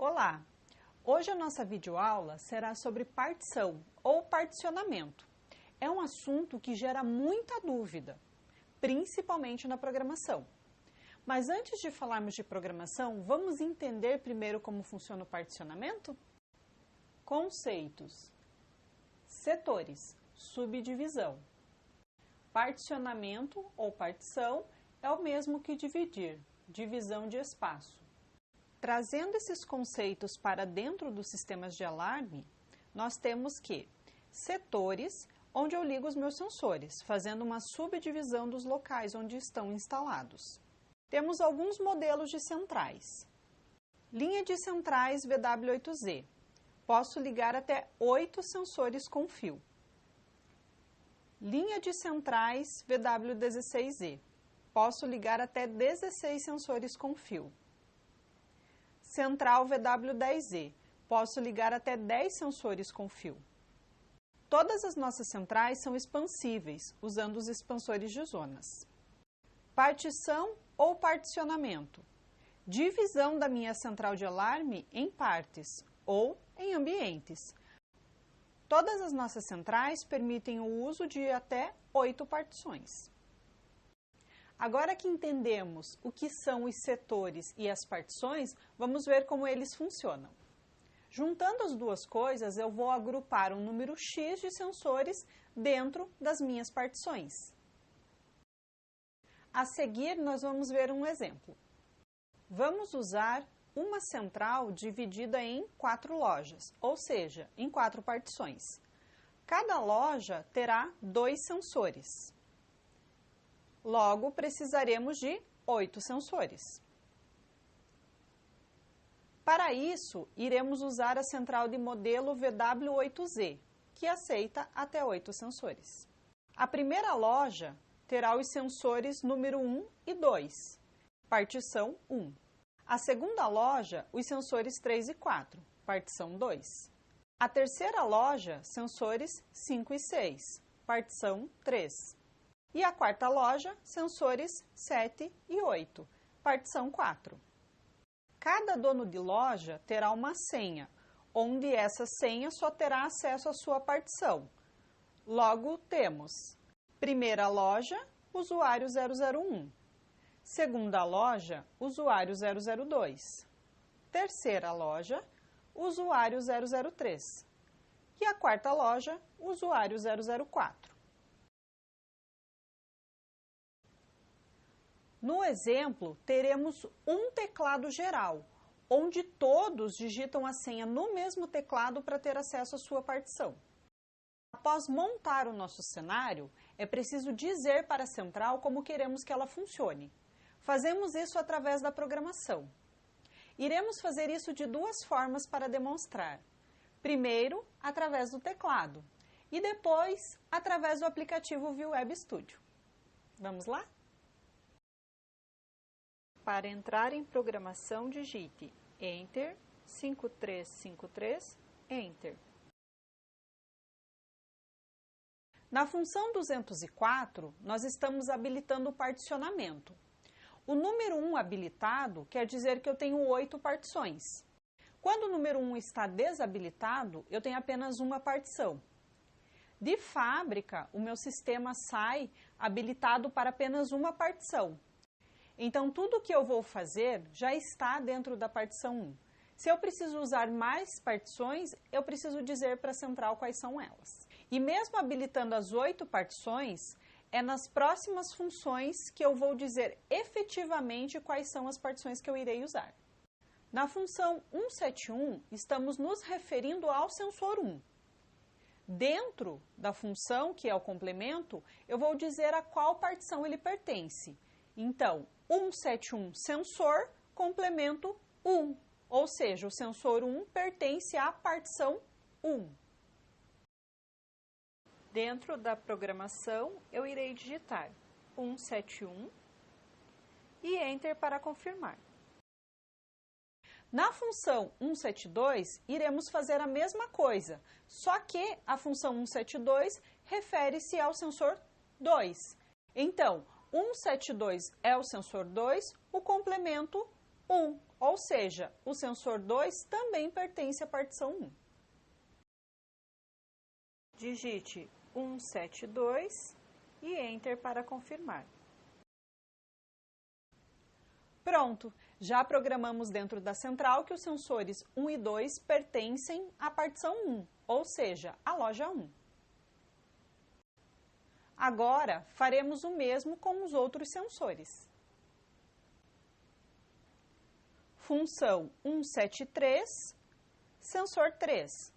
Olá! Hoje a nossa videoaula será sobre partição ou particionamento. É um assunto que gera muita dúvida, principalmente na programação. Mas antes de falarmos de programação, vamos entender primeiro como funciona o particionamento? Conceitos: setores, subdivisão. Particionamento ou partição é o mesmo que dividir, divisão de espaço. Trazendo esses conceitos para dentro dos sistemas de alarme, nós temos que setores, onde eu ligo os meus sensores, fazendo uma subdivisão dos locais onde estão instalados. Temos alguns modelos de centrais. Linha de centrais VW8Z. Posso ligar até 8 sensores com fio. Linha de centrais VW16Z. Posso ligar até 16 sensores com fio. Central VW10Z. Posso ligar até 10 sensores com fio. Todas as nossas centrais são expansíveis, usando os expansores de zonas. Partição ou particionamento. Divisão da minha central de alarme em partes ou em ambientes. Todas as nossas centrais permitem o uso de até 8 partições. Agora que entendemos o que são os setores e as partições, vamos ver como eles funcionam. Juntando as duas coisas, eu vou agrupar um número X de sensores dentro das minhas partições. A seguir, nós vamos ver um exemplo. Vamos usar uma central dividida em 4 lojas, ou seja, em 4 partições. Cada loja terá 2 sensores. Logo, precisaremos de 8 sensores. Para isso, iremos usar a central de modelo VW8Z, que aceita até 8 sensores. A primeira loja terá os sensores número 1 e 2, partição 1. A segunda loja, os sensores 3 e 4, partição 2. A terceira loja, sensores 5 e 6, partição 3. E a quarta loja, sensores 7 e 8, partição 4. Cada dono de loja terá uma senha, onde essa senha só terá acesso à sua partição. Logo, temos primeira loja, usuário 001. Segunda loja, usuário 002. Terceira loja, usuário 003. E a quarta loja, usuário 004. No exemplo, teremos um teclado geral, onde todos digitam a senha no mesmo teclado para ter acesso à sua partição. Após montar o nosso cenário, é preciso dizer para a central como queremos que ela funcione. Fazemos isso através da programação. Iremos fazer isso de duas formas para demonstrar. Primeiro, através do teclado, e depois, através do aplicativo ViewWeb Studio. Vamos lá? Para entrar em programação, digite Enter, 5353, Enter. Na função 204, nós estamos habilitando o particionamento. O número 1 habilitado quer dizer que eu tenho 8 partições. Quando o número 1 está desabilitado, eu tenho apenas uma partição. De fábrica, o meu sistema sai habilitado para apenas uma partição. Então, tudo o que eu vou fazer já está dentro da partição 1. Se eu preciso usar mais partições, eu preciso dizer para a central quais são elas. E mesmo habilitando as 8 partições, é nas próximas funções que eu vou dizer efetivamente quais são as partições que eu irei usar. Na função 171, estamos nos referindo ao sensor 1. Dentro da função, que é o complemento, eu vou dizer a qual partição ele pertence. Então, 171 sensor, complemento 1, ou seja, o sensor 1 pertence à partição 1. Dentro da programação, eu irei digitar 171 e Enter para confirmar. Na função 172, iremos fazer a mesma coisa, só que a função 172 refere-se ao sensor 2. Então, 172 é o sensor 2, o complemento 1, ou seja, o sensor 2 também pertence à partição 1. Digite 172 e Enter para confirmar. Pronto, já programamos dentro da central que os sensores 1 e 2 pertencem à partição 1, ou seja, à loja 1. Agora, faremos o mesmo com os outros sensores. Função 173, sensor 3,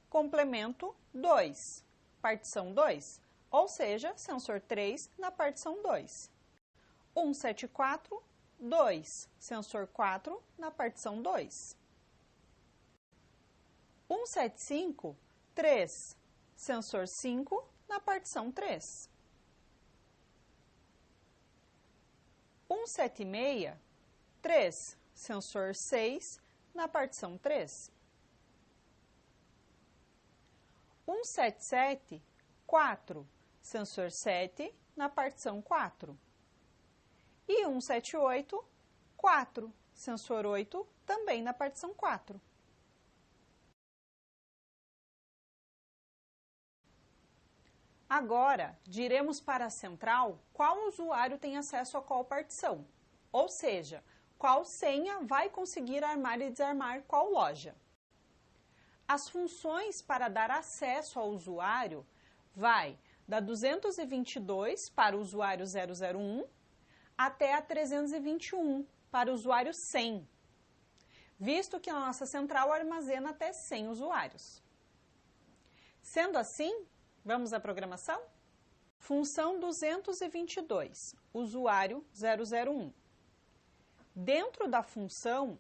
complemento 2, partição 2, ou seja, sensor 3 na partição 2. 174, 2, sensor 4 na partição 2. 175, 3, sensor 5 na partição 3. 176, 3, sensor 6 na partição 3. 177, 4, sensor 7 na partição 4. E 178, 4, sensor 8 também na partição 4. Agora, diremos para a central qual usuário tem acesso a qual partição, ou seja, qual senha vai conseguir armar e desarmar qual loja. As funções para dar acesso ao usuário vai da 222 para o usuário 001 até a 321 para o usuário 100, visto que a nossa central armazena até 100 usuários. Sendo assim, vamos à programação? Função 222, usuário 001. Dentro da função,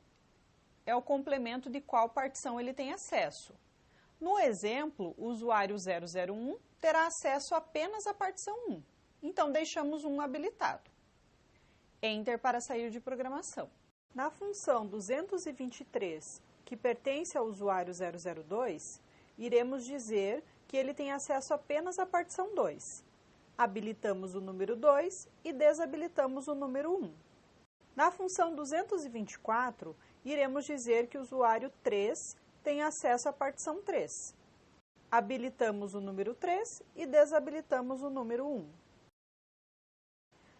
é o complemento de qual partição ele tem acesso. No exemplo, o usuário 001 terá acesso apenas à partição 1, então deixamos 1 habilitado. Enter para sair de programação. Na função 223, que pertence ao usuário 002, iremos dizer que ele tem acesso apenas à partição 2. Habilitamos o número 2 e desabilitamos o número 1. Na função 224, iremos dizer que o usuário 3 tem acesso à partição 3. Habilitamos o número 3 e desabilitamos o número 1.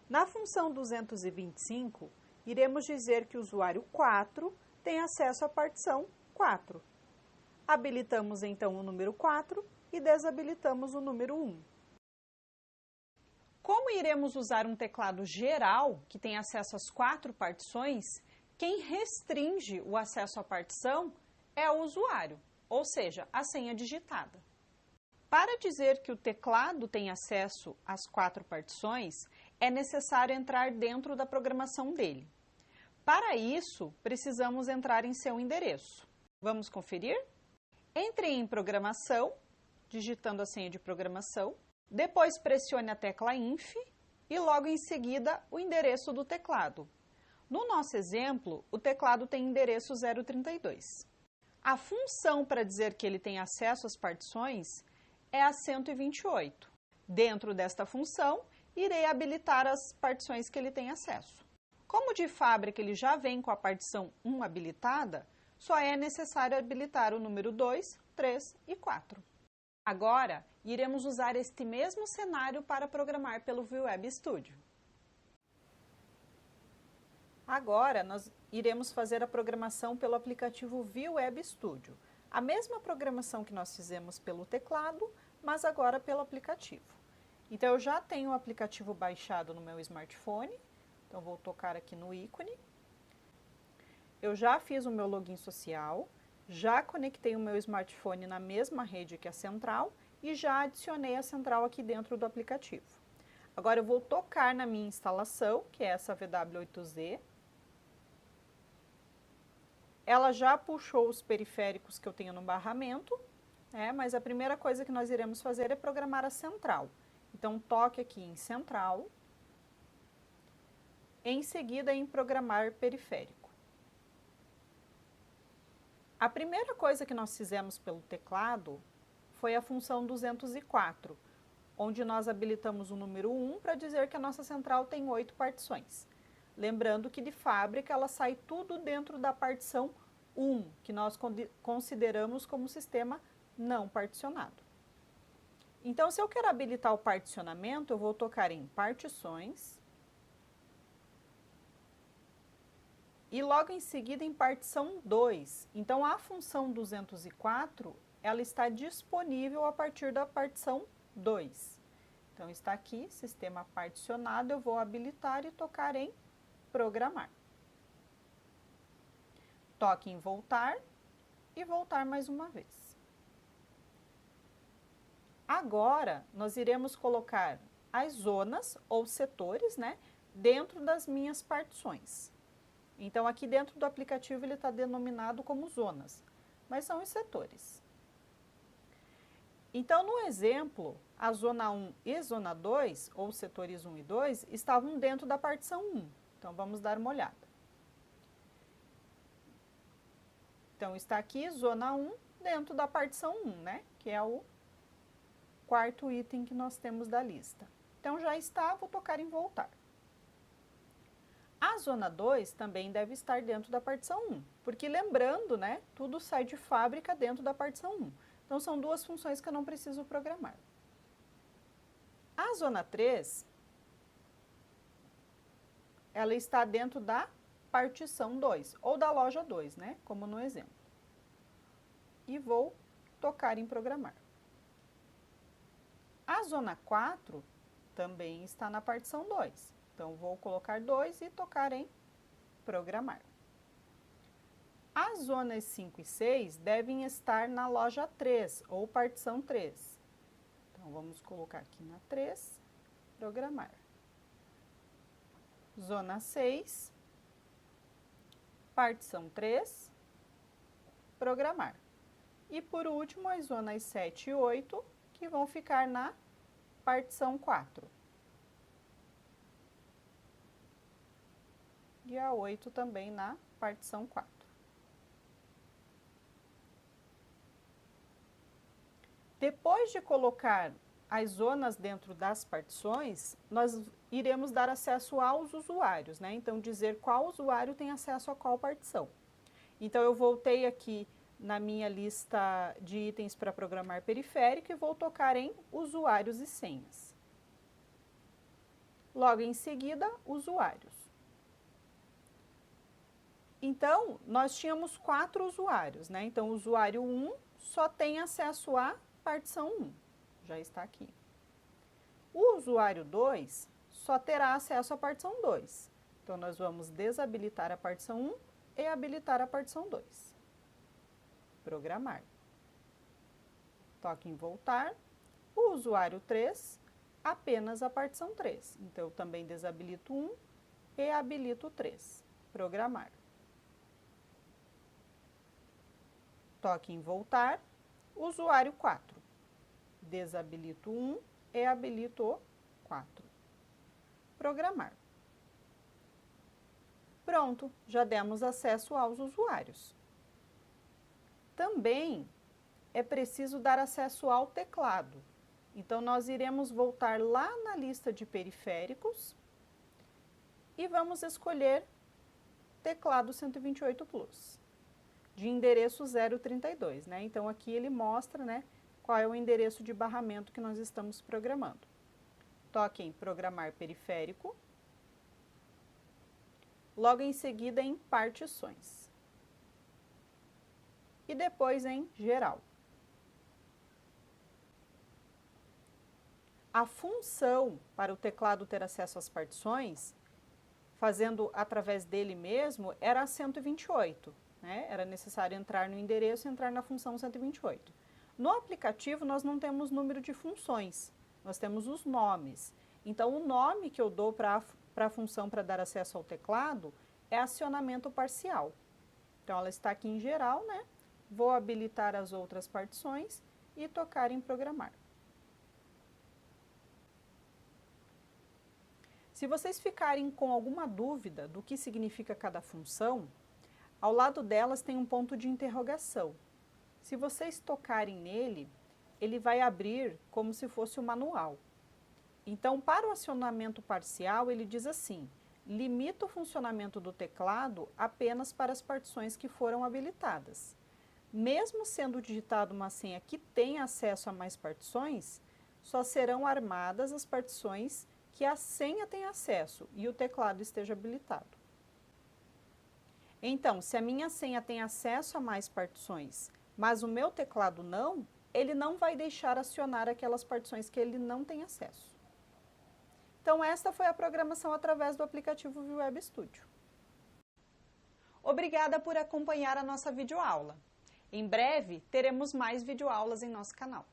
Na função 225, iremos dizer que o usuário 4 tem acesso à partição 4. Habilitamos então o número 4 e desabilitamos o número 1. Como iremos usar um teclado geral, que tem acesso às 4 partições, quem restringe o acesso à partição é o usuário, ou seja, a senha digitada. Para dizer que o teclado tem acesso às 4 partições, é necessário entrar dentro da programação dele. Para isso, precisamos entrar em seu endereço. Vamos conferir? Entre em Programação, digitando a senha de programação, depois pressione a tecla INF e logo em seguida o endereço do teclado. No nosso exemplo, o teclado tem endereço 032. A função para dizer que ele tem acesso às partições é a 128. Dentro desta função, irei habilitar as partições que ele tem acesso. Como de fábrica ele já vem com a partição 1 habilitada, só é necessário habilitar o número 2, 3 e 4. Agora, iremos usar este mesmo cenário para programar pelo VWeb Studio. Agora, nós iremos fazer a programação pelo aplicativo VWeb Studio. A mesma programação que nós fizemos pelo teclado, mas agora pelo aplicativo. Então, eu já tenho o aplicativo baixado no meu smartphone, então vou tocar aqui no ícone. Eu já fiz o meu login social, já conectei o meu smartphone na mesma rede que a central e já adicionei a central aqui dentro do aplicativo. Agora eu vou tocar na minha instalação, que é essa VW8Z. Ela já puxou os periféricos que eu tenho no barramento, mas a primeira coisa que nós iremos fazer é programar a central. Então, toque aqui em Central, em seguida em Programar Periférico. A primeira coisa que nós fizemos pelo teclado foi a função 204, onde nós habilitamos o número 1 para dizer que a nossa central tem 8 partições. Lembrando que de fábrica ela sai tudo dentro da partição 1, que nós consideramos como sistema não particionado. Então, se eu quero habilitar o particionamento, eu vou tocar em partições e logo em seguida em partição 2. Então, a função 204, ela está disponível a partir da partição 2. Então, está aqui, sistema particionado, eu vou habilitar e tocar em programar. Toque em voltar e voltar mais uma vez. Agora, nós iremos colocar as zonas ou setores, né, dentro das minhas partições. Então, aqui dentro do aplicativo ele está denominado como zonas, mas são os setores. Então, no exemplo, a zona 1 e zona 2, ou setores 1 e 2, estavam dentro da partição 1. Então, vamos dar uma olhada. Então, está aqui zona 1 dentro da partição 1, né? Que é o quarto item que nós temos da lista. Então, já está, vou tocar em voltar. A zona 2 também deve estar dentro da partição 1, porque lembrando, né? Tudo sai de fábrica dentro da partição 1. Então, são duas funções que eu não preciso programar. A zona 3, ela está dentro da partição 2, ou da loja 2, né? Como no exemplo. E vou tocar em programar. A zona 4 também está na partição 2. Então, vou colocar 2 e tocar em programar. As zonas 5 e 6 devem estar na loja 3, ou partição 3. Então, vamos colocar aqui na 3, programar. Zona 6, partição 3, programar. E por último, as zonas 7 e 8, que vão ficar na partição 4. E a 8 também na partição 4. Depois de colocar as zonas dentro das partições, nós iremos dar acesso aos usuários, né? Então, dizer qual usuário tem acesso a qual partição. Então, eu voltei aqui na minha lista de itens para programar periférico e vou tocar em usuários e senhas. Logo em seguida, usuários. Então, nós tínhamos 4 usuários, né? Então, o usuário 1 só tem acesso à partição 1, já está aqui. O usuário 2 só terá acesso à partição 2. Então, nós vamos desabilitar a partição 1 e habilitar a partição 2. Programar. Toque em voltar. O usuário 3, apenas a partição 3. Então, eu também desabilito 1 e habilito 3. Programar. Toque em voltar. Usuário 4. Desabilito 1 e habilito 4. Programar. Pronto, já demos acesso aos usuários. Também é preciso dar acesso ao teclado. Então, nós iremos voltar lá na lista de periféricos e vamos escolher teclado 128 Plus, de endereço 032, né? Então, aqui ele mostra, né, qual é o endereço de barramento que nós estamos programando. Toque em programar periférico. Logo em seguida em partições. E depois em geral. A função para o teclado ter acesso às partições, fazendo através dele mesmo, era a 128, né? Era necessário entrar no endereço e entrar na função 128. No aplicativo, nós não temos número de funções, nós temos os nomes. Então, o nome que eu dou para a função para dar acesso ao teclado é acionamento parcial. Então, ela está aqui em geral, né? Vou habilitar as outras partições e tocar em programar. Se vocês ficarem com alguma dúvida do que significa cada função, ao lado delas tem um ponto de interrogação. Se vocês tocarem nele, ele vai abrir como se fosse o manual. Então, para o acionamento parcial, ele diz assim: limita o funcionamento do teclado apenas para as partições que foram habilitadas. Mesmo sendo digitada uma senha que tem acesso a mais partições, só serão armadas as partições que a senha tem acesso e o teclado esteja habilitado. Então, se a minha senha tem acesso a mais partições, mas o meu teclado não, ele não vai deixar acionar aquelas partições que ele não tem acesso. Então, esta foi a programação através do aplicativo VWeb Studio. Obrigada por acompanhar a nossa videoaula. Em breve, teremos mais videoaulas em nosso canal.